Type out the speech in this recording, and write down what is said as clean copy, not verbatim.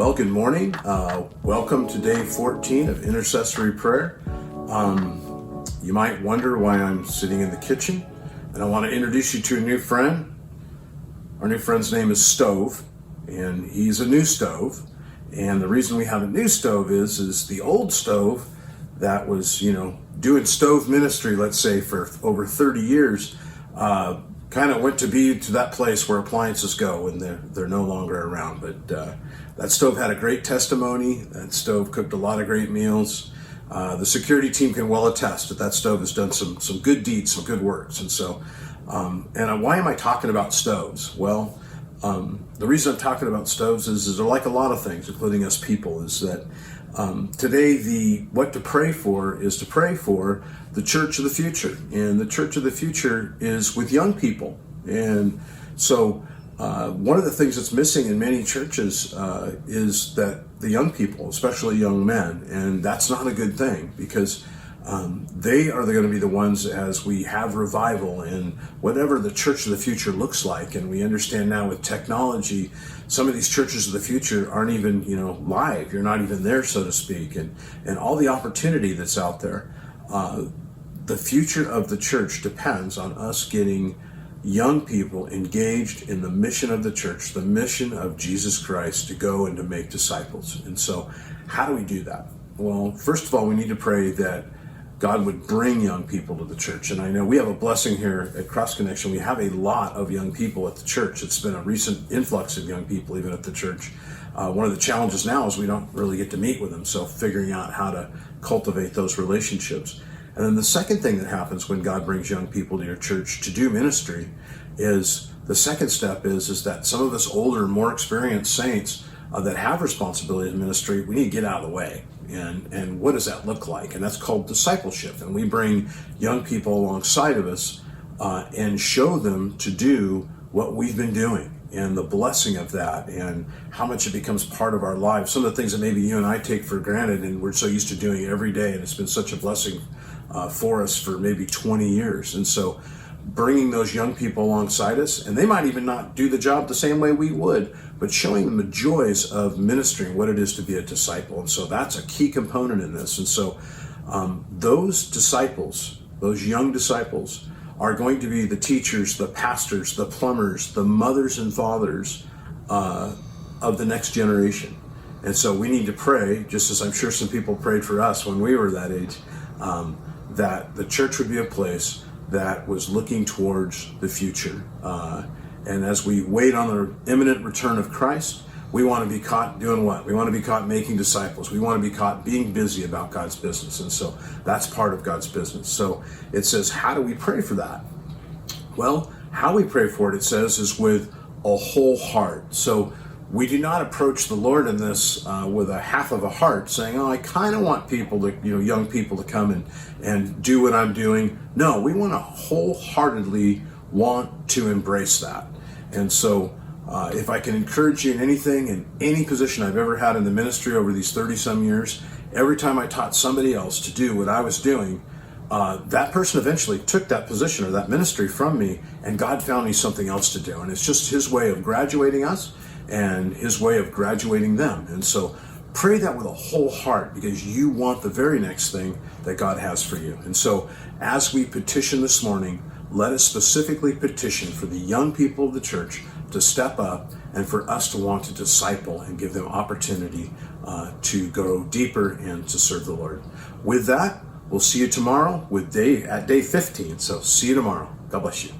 Well, good morning. Welcome to day 14 of intercessory prayer. You might wonder why I'm sitting in the kitchen, and I want to introduce you to a new friend. Our new friend's name is Stove, and he's a new stove. And the reason we have a new stove is the old stove that was, doing stove ministry, let's say, for over 30 years, kind of went to be to that place where appliances go when they're no longer around. But that stove had a great testimony. That stove cooked a lot of great meals. The security team can well attest that stove has done some good deeds, some good works. And so, why am I talking about stoves? Well, the reason I'm talking about stoves is they're like a lot of things, including us people, is that today what to pray for is to pray for the church of the future. And the church of the future is with young people. And so one of the things that's missing in many churches is that the young people, especially young men, and that's not a good thing, because they are going to be the ones as we have revival in whatever the church of the future looks like. And we understand now with technology, some of these churches of the future aren't even, live. You're not even there, so to speak. And all the opportunity that's out there. The future of the church depends on us getting young people engaged in the mission of the church, the mission of Jesus Christ, to go and to make disciples. And so how do we do that? Well, first of all, we need to pray that God would bring young people to the church. And I know we have a blessing here at Cross Connection. We have a lot of young people at the church. It's been a recent influx of young people even at the church. One of the challenges now is we don't really get to meet with them. So figuring out how to cultivate those relationships. And then the second thing that happens when God brings young people to your church to do ministry is the second step is that some of us older, more experienced saints that have responsibility in ministry, we need to get out of the way. And what does that look like? And that's called discipleship. And we bring young people alongside of us and show them to do what we've been doing, and the blessing of that, and how much it becomes part of our lives. Some of the things that maybe you and I take for granted and we're so used to doing every day, and it's been such a blessing for us for maybe 20 years. And so bringing those young people alongside us, and they might even not do the job the same way we would, but showing them the joys of ministering, what it is to be a disciple. And so that's a key component in this. And so those disciples, those young disciples, are going to be the teachers, the pastors, the plumbers, the mothers and fathers of the next generation. And so we need to pray, just as I'm sure some people prayed for us when we were that age, that the church would be a place that was looking towards the future. And as we wait on the imminent return of Christ, we want to be caught doing what? We want to be caught making disciples. We want to be caught being busy about God's business. And so that's part of God's business. So it says, how do we pray for that? Well, how we pray for it, it says, is with a whole heart. So we do not approach the Lord in this with a half of a heart, saying, I kind of want people to, young people to come and do what I'm doing. No, we want to wholeheartedly want to embrace that. And so if I can encourage you in anything, in any position I've ever had in the ministry over these 30-some years, every time I taught somebody else to do what I was doing, that person eventually took that position or that ministry from me, and God found me something else to do. And it's just His way of graduating us and His way of graduating them. And so pray that with a whole heart, because you want the very next thing that God has for you. And so as we petition this morning, let us specifically petition for the young people of the church to step up, and for us to want to disciple and give them opportunity to go deeper and to serve the Lord. With that, we'll see you tomorrow at day 15. So see you tomorrow. God bless you.